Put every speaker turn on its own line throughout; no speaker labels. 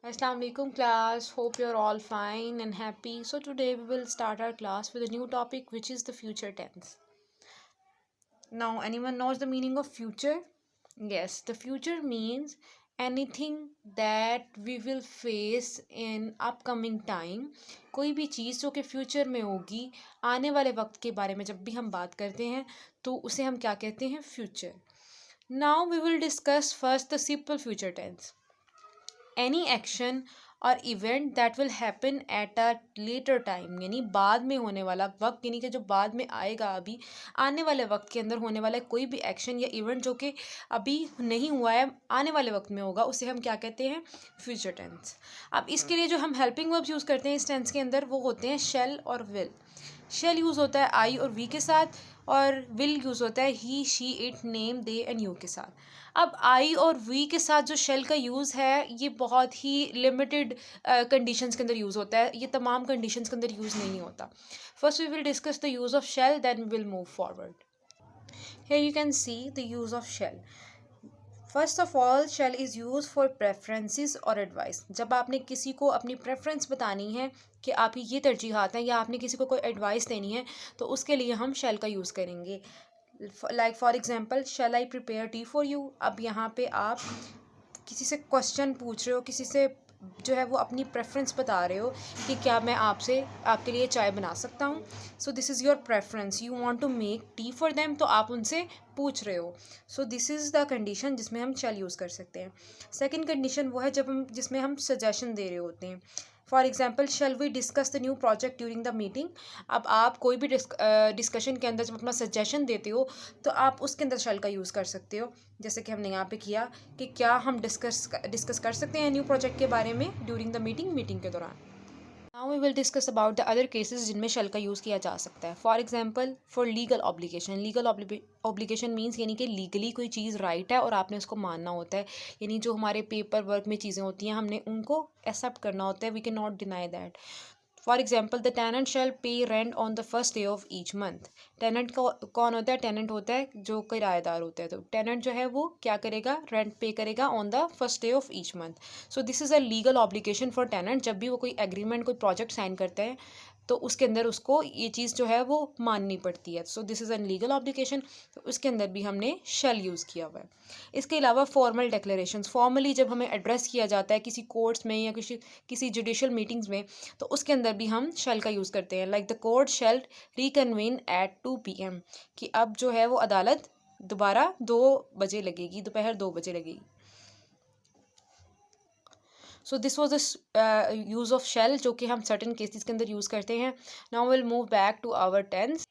Assalamu alaikum class. Hope you're all fine and happy. So today we will start our class with a new topic which is the future tense. Now anyone knows the meaning of future? Yes, the future means anything that we will face in upcoming time. कोई भी चीज़ जो कि future में होगी, आने वाले वक्त के बारे में जब भी हम बात करते हैं तो उसे हम क्या कहते हैं? Future. Now we will discuss first the simple future tense. Any action और event that will happen at a later time, यानी बाद में होने वाला वक्त, यानी कि जो बाद में आएगा, अभी आने वाले वक्त के अंदर होने वाला कोई भी एक्शन या इवेंट जो कि अभी नहीं हुआ है, आने वाले वक्त में होगा, उसे हम क्या कहते हैं? Future tense. अब इसके लिए जो हम हेल्पिंग वर्ब्स यूज़ करते हैं इस टेंस के अंदर वो होते हैं शेल और विल. शेल यूज़ होता है आई और वी के साथ, और विल यूज़ होता है he she it name they and you के साथ. अब आई और वी के साथ जो शेल का यूज़ है ये बहुत ही लिमिटेड कंडीशंस के अंदर यूज़ होता है, ये तमाम कंडीशंस के अंदर यूज़ नहीं होता. First we will discuss the use of shall, then we will move forward. Here you can see the use of shall. First of all, shall is use for preferences और advice. जब आपने किसी को अपनी preference बतानी है कि आपकी ये तरजीहात हैं, या आपने किसी को कोई एडवाइस देनी है, तो उसके लिए हम शेल का यूज़ करेंगे. Like for example, shall I prepare T for you. अब यहाँ पे आप किसी से क्वेश्चन पूछ रहे हो, किसी से जो है वो अपनी प्रेफरेंस बता रहे हो कि क्या मैं आपसे आपके लिए चाय बना सकता हूँ. So this is your preference, you want to make tea for them, तो आप उनसे पूछ रहे हो. So this is the condition जिसमें हम शेल यूज़ कर सकते हैं. सेकंड कंडीशन वो है जिसमें हम सजेशन दे रहे होते हैं. For example, shall we discuss the new project during the meeting. अब आप कोई भी डिस्कशन के अंदर जब अपना सजेशन देते हो तो आप उसके अंदर शेल का यूज़ कर सकते हो, जैसे कि हमने यहाँ पे किया कि क्या हम डिस्कस कर सकते हैं न्यू प्रोजेक्ट के बारे में ड्यूरिंग द मीटिंग के दौरान. Now we will discuss about the other cases जिनमें शेल का यूज़ किया जा सकता है. For example, for legal obligation. Legal obligation means यानी कि लीगली कोई चीज़ राइट है और आपने उसको मानना होता है, यानी जो हमारे पेपर वर्क में चीज़ें होती हैं हमने उनको एक्सेप्ट करना होता है. We cannot deny that. For example, the tenant shall pay rent on the first day of each month. Tenant कौन होता है? टेनेंट होता है जो किराएदार होता है. तो टेनेंट जो है वो क्या करेगा? रेंट पे करेगा on the first day of each month. So this is a legal obligation for tenant. जब भी वो कोई एग्रीमेंट, कोई प्रोजेक्ट साइन करते हैं तो उसके अंदर उसको ये चीज़ जो है वो माननी पड़ती है. सो this is an legal obligation. तो उसके अंदर भी हमने शेल यूज़ किया हुआ है. इसके अलावा फॉर्मल डिक्लेरेशंस. फॉर्मली जब हमें एड्रेस किया जाता है किसी कोर्ट्स में या किसी जुडिशल मीटिंग्स में, तो उसके अंदर भी हम शेल का यूज़ करते हैं. Like the court shall reconvene at 2 PM, कि अब जो है वो अदालत दोबारा 2 बजे लगेगी, दोपहर 2 बजे लगेगी. So this was the use of shall जो कि हम सर्टन केसेस के अंदर यूज़ करते हैं. Now will move back to our tense.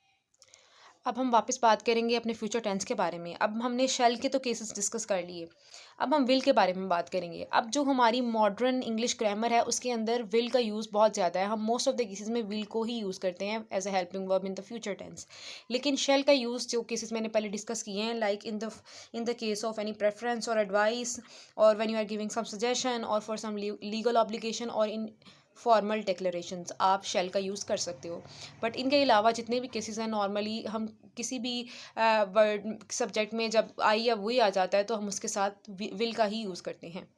अब हम वापस बात करेंगे अपने फ्यूचर टेंस के बारे में. अब हमने शेल के तो केसेस डिस्कस कर लिए, अब हम विल के बारे में बात करेंगे. अब जो हमारी मॉडर्न इंग्लिश ग्रामर है उसके अंदर विल का यूज़ बहुत ज़्यादा है. हम मोस्ट ऑफ द केसेस में विल को ही यूज़ करते हैं as a helping verb in the future tense. लेकिन शेल का यूज़ जो केसेस मैंने पहले डिस्कस किए हैं, like in the case of any preference और एडवाइस, और when you are giving some suggestion, और फॉर सम लीगल ऑब्लिगेशन, और इन फॉर्मल डिक्लेरेशंस, आप शेल का यूज़ कर सकते हो. बट इनके अलावा जितने भी केसेस हैं, नॉर्मली हम किसी भी वर्ड सब्जेक्ट में जब आई या वही आ जाता है तो हम उसके साथ विल का ही यूज़ करते हैं.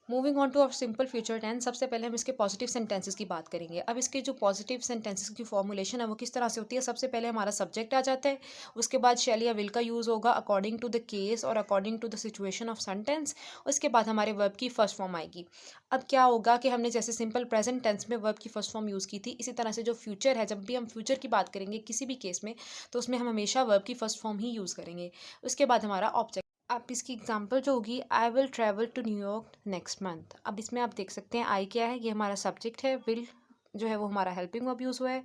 Moving on to our simple future tense. सबसे पहले हम इसके पॉजिटिव सेंटेंसेस की बात करेंगे. अब इसके जो पॉजिटिव सेंटेंसेस की फॉर्मुलेशन है वो किस तरह से होती है? सबसे पहले हमारा सब्जेक्ट आ जाता है, उसके बाद शेल या विल का यूज़ होगा अकॉर्डिंग टू द केस और according to the situation of sentence. उसके बाद हमारे वर्ब की फर्स्ट फॉर्म आएगी. अब क्या होगा कि हमने जैसे सिंपल प्रेजेंट टेंस में वर्ब की फर्स्ट फॉर्म यूज़ की थी, इसी तरह से जो फ्यूचर है, जब भी हम फ्यूचर की बात करेंगे किसी भी केस में, तो उसमें हम हमेशा वर्ब की फर्स्ट फॉर्म ही यूज़ करेंगे. उसके बाद हमारा ऑब्जेक्ट. अब इसकी एग्जांपल जो होगी, I will travel to New York next month. अब इसमें आप देख सकते हैं आई क्या है, ये हमारा सब्जेक्ट है. विल जो है वो हमारा हेल्पिंग वर्ब यूज़ हुआ है.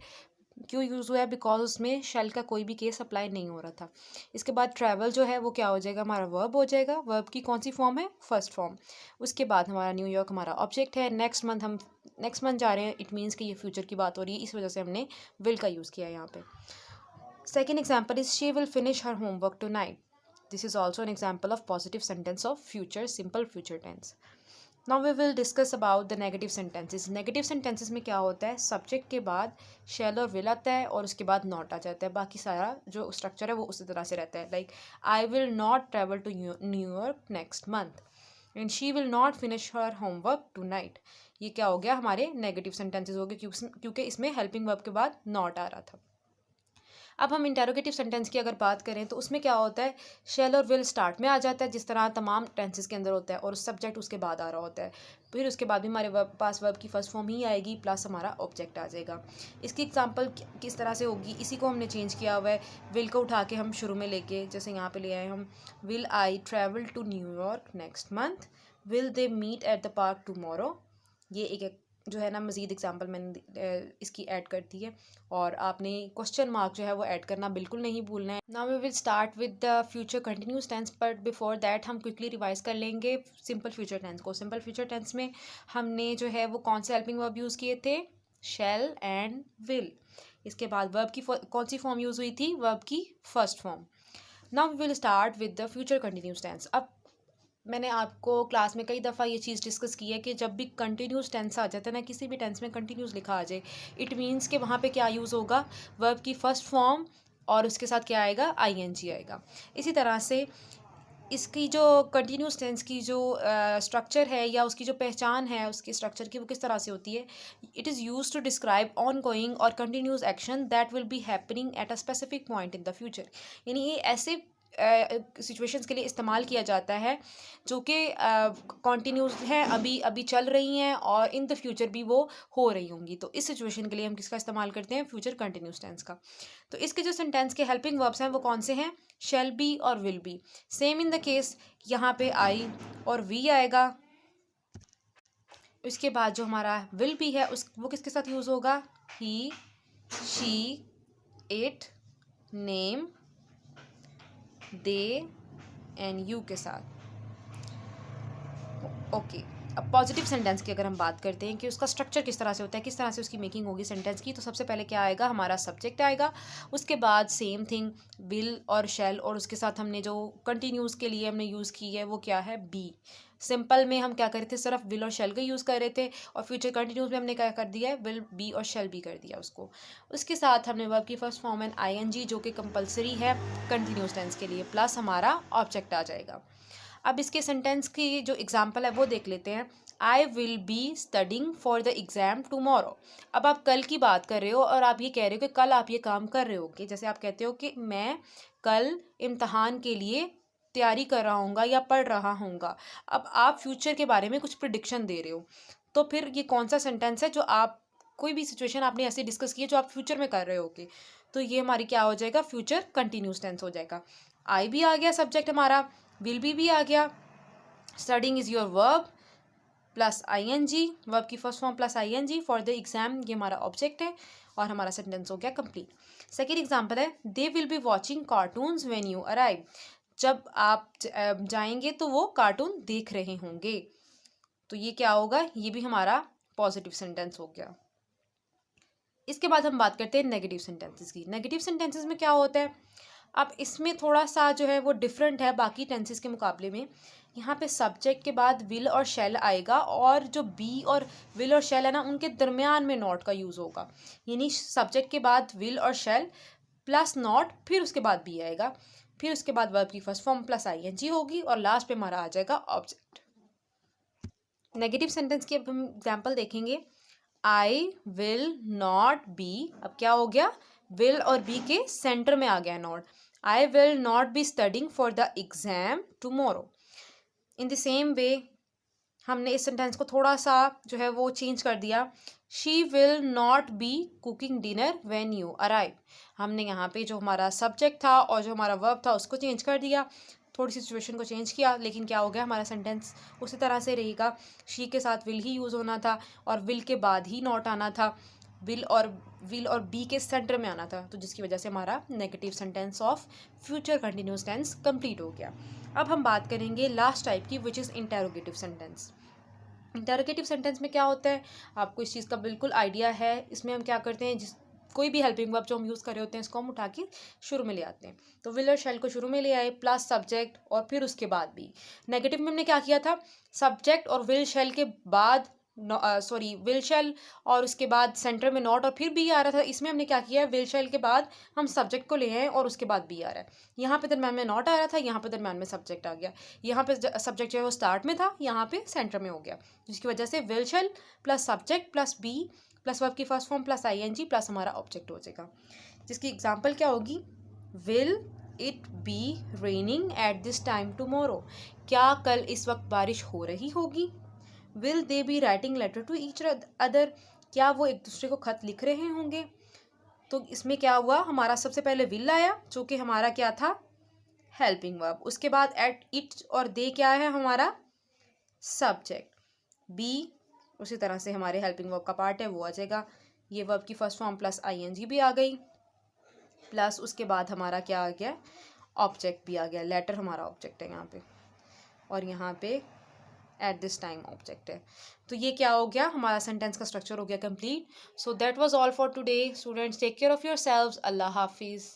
क्यों यूज़ हुआ है? बिकॉज उसमें शेल का कोई भी केस अप्लाई नहीं हो रहा था. इसके बाद ट्रैवल जो है वो क्या हो जाएगा? हमारा वर्ब हो जाएगा. वर्ब की कौन सी फॉर्म है? First form. उसके बाद हमारा न्यूयॉर्क हमारा ऑब्जेक्ट है. नेक्स्ट मंथ हम नेक्स्ट मंथ जा रहे हैं, इट मीन्स कि ये फ्यूचर की बात हो रही है, इस वजह से हमने विल का यूज़ किया है यहाँ पे. Second example is she will finish her homework tonight. This is also an example of positive sentence of future, simple future tense. Now we will discuss about the negative sentences. Negative sentences में क्या होता है? Subject के बाद shall और will आता है और उसके बाद not आ जाता है. बाकी सारा जो स्ट्रक्चर है वो उसी तरह से रहता है. Like I will not travel to New York next month. And she will not finish her homework tonight. ये क्या हो गया, हमारे नेगेटिव सेंटेंसेस हो गए क्योंकि इसमें हेल्पिंग वर्ब के बाद नॉट आ रहा था। अब हम इंटेरोगेटिव सेंटेंस की अगर बात करें तो उसमें क्या होता है, शेल और विल स्टार्ट में आ जाता है जिस तरह तमाम टेंसेस के अंदर होता है, और सब्जेक्ट उसके बाद आ रहा होता है। फिर उसके बाद भी हमारे पास वर्ब की फर्स्ट फॉर्म ही आएगी प्लस हमारा ऑब्जेक्ट आ जाएगा। इसकी एग्जांपल किस तरह से होगी, इसी को हमने चेंज किया हुआ है। विल को उठा के हम शुरू में लेके, जैसे यहाँ पे ले आए हम, will I travel to New York next month, will they meet at the park tomorrow. ये एक जो है ना मज़ीद एग्जांपल मैंने इसकी ऐड कर दी है, और आपने क्वेश्चन मार्क जो है वो ऐड करना बिल्कुल नहीं भूलना है। Now we will start with the future continuous tense, but before that हम क्विकली रिवाइज कर लेंगे सिंपल फ्यूचर टेंस को। सिंपल फ्यूचर टेंस में हमने जो है वो कौन से हेल्पिंग वर्ब यूज़ किए थे, शैल एंड विल। इसके बाद वर्ब की कौन सी फॉर्म यूज़ हुई थी, वर्ब की first form. Now we will start with the future continuous tense. अब मैंने आपको क्लास में कई दफ़ा ये चीज़ डिस्कस की है कि जब भी कंटिन्यूस टेंस आ जाता है ना, किसी भी टेंस में कंटिन्यूस लिखा आ जाए, इट मीन्स कि वहाँ पे क्या यूज़ होगा, वर्ब की फर्स्ट फॉर्म और उसके साथ क्या आएगा, आईएनजी आएगा। इसी तरह से इसकी जो कंटिन्यूस टेंस की जो स्ट्रक्चर है या उसकी जो पहचान है उसकी स्ट्रक्चर की, वो किस तरह से होती है, it is use to describe ongoing और continuous action that will be happening at a specific point in the future. यानी ये ऐसे सिचुएशंस के लिए इस्तेमाल किया जाता है जो कि कॉन्टीन्यूस हैं, अभी अभी चल रही हैं और इन द फ्यूचर भी वो हो रही होंगी। तो इस सिचुएशन के लिए हम किसका इस्तेमाल करते हैं, फ्यूचर कंटिन्यूस टेंस का। तो इसके जो सेंटेंस के हेल्पिंग वर्ब्स हैं वो कौन से हैं, शेल बी और will be. Same in the case यहाँ पे आई और वी आएगा। उसके बाद जो हमारा विल बी है वो किसके साथ यूज़ होगा, he, she, it, name, they and you के साथ। ओके, अब पॉजिटिव सेंटेंस की अगर हम बात करते हैं कि उसका स्ट्रक्चर किस तरह से होता है, किस तरह से उसकी मेकिंग होगी सेंटेंस की, तो सबसे पहले क्या आएगा, हमारा सब्जेक्ट आएगा। उसके बाद सेम थिंग विल और शैल, और उसके साथ हमने जो कंटिन्यूस के लिए हमने यूज़ की है वो क्या है, बी। सिंपल में हम क्या कर रहे थे, सिर्फ विल और शैल का यूज़ कर रहे थे, और फ्यूचर कंटिन्यूस में हमने क्या कर दिया है, विल बी और शैल बी कर दिया उसको। उसके साथ हमने वर्ब की फर्स्ट फॉर्म एंड आईएनजी जो कि कंपलसरी है कंटिन्यूस टेंस के लिए, प्लस हमारा ऑब्जेक्ट आ जाएगा। अब इसके सेंटेंस की जो एग्जाम्पल है वो देख लेते हैं। I will be studying for the exam tomorrow. अब आप कल की बात कर रहे हो और आप ये कह रहे हो कि कल आप ये काम कर रहे हो, कि जैसे आप कहते हो कि मैं कल इम्तहान के लिए तैयारी कर रहा हूँगा या पढ़ रहा हूँगा। अब आप फ्यूचर के बारे में कुछ प्रिडिक्शन दे रहे हो, तो फिर ये कौन सा सेंटेंस है जो आप, कोई भी सिचुएशन आपने ऐसे डिस्कस की है जो आप फ्यूचर में कर रहे हो कि, तो ये हमारी क्या हो जाएगा, फ्यूचर कंटिन्यूस टेंस हो जाएगा। आई भी आ गया सब्जेक्ट हमारा, विल भी आ गया, studying is your verb plus ING, verb की first form plus ING, for the exam ये हमारा ऑब्जेक्ट है, और हमारा सेंटेंस हो गया कंप्लीट। सेकेंड एग्जाम्पल है, they will be watching cartoons when you arrive. जब आप जाएंगे तो वो कार्टून देख रहे होंगे। तो ये क्या होगा, ये भी हमारा पॉजिटिव सेंटेंस हो गया। इसके बाद हम बात करते हैं नेगेटिव सेंटेंसेस की। नेगेटिव सेंटेंसेस में क्या होता है, अब इसमें थोड़ा सा जो है वो डिफरेंट है बाकी टेंसेस के मुकाबले में। यहाँ पे सब्जेक्ट के बाद विल और शैल आएगा, और जो बी और विल और शैल है ना उनके दरमियान में नॉट का यूज़ होगा। यानी सब्जेक्ट के बाद विल और शैल प्लस नॉट, फिर उसके बाद बी आएगा, फिर उसके बाद वर्ब की फर्स्ट फॉर्म प्लस आईएनजी होगी, और लास्ट पे हमारा आ जाएगा ऑब्जेक्ट। नेगेटिव सेंटेंस की अब हम एग्जाम्पल देखेंगे। आई विल नॉट बी, अब क्या हो गया, विल और बी के सेंटर में आ गया not. I will not be studying for the exam tomorrow. In the same way हमने इस सेंटेंस को थोड़ा सा जो है वो चेंज कर दिया। She will not be cooking dinner when you arrive. हमने यहाँ पे जो हमारा सब्जेक्ट था और जो हमारा वर्ब था उसको चेंज कर दिया, थोड़ी सी सिचुएशन को चेंज किया, लेकिन क्या हो गया, हमारा सेंटेंस उसी तरह से रहेगा। शी के साथ विल ही यूज़ होना था, और विल के बाद ही नॉट आना था, विल और बी के सेंटर में आना था, तो जिसकी वजह से हमारा negative sentence of future continuous tense complete हो गया। अब हम बात करेंगे लास्ट टाइप की, which is interrogative sentence. Interrogative sentence में क्या होता है, आपको इस चीज़ का बिल्कुल आइडिया है। इसमें हम क्या करते हैं, कोई भी हेल्पिंग वर्ब जो हम यूज़ कर रहे होते हैं इसको हम उठा के शुरू में ले आते हैं। तो विल और शैल को शुरू में ले आए प्लस सब्जेक्ट, और फिर उसके बाद भी। नेगेटिव में हमने क्या किया था, सब्जेक्ट और विल शैल के बाद सॉरी विल शेल और उसके बाद सेंटर में नॉट और फिर बी आ रहा था, इसमें हमने क्या किया है, विल शेल के बाद हम सब्जेक्ट को ले आए और उसके बाद बी आ रहा है। यहाँ पे दरम्यान में नॉट आ रहा था, यहाँ पे दरम्यान में सब्जेक्ट आ गया, यहाँ पे सब्जेक्ट जो है वो स्टार्ट में था, यहाँ पे सेंटर में हो गया, जिसकी वजह से will shall plus subject plus be plus verb की first form plus ING plus हमारा ऑब्जेक्ट हो जाएगा, जिसकी एग्जाम्पल क्या होगी, will it be raining at this time tomorrow, क्या कल इस वक्त बारिश हो रही होगी। Will they be writing letter to each other, क्या वो एक दूसरे को खत लिख रहे होंगे। तो इसमें क्या हुआ, हमारा सबसे पहले विल आया जो कि हमारा क्या था, हेल्पिंग वर्ब, उसके बाद एट इट और दे क्या है हमारा सब्जेक्ट, बी उसी तरह से हमारे हेल्पिंग वर्ब का पार्ट है वो आ जाएगा, ये वर्ब की फर्स्ट फॉर्म प्लस ING भी आ गई, प्लस उसके बाद हमारा क्या आ गया, ऑब्जेक्ट भी आ गया, लेटर हमारा ऑब्जेक्ट है यहाँ पे, और यहाँ पे एट दिस टाइम ऑब्जेक्ट है। तो ये क्या हो गया, हमारा सेंटेंस का स्ट्रक्चर हो गया complete. So that was all for today students, take care of yourselves, अल्लाह हाफिज़।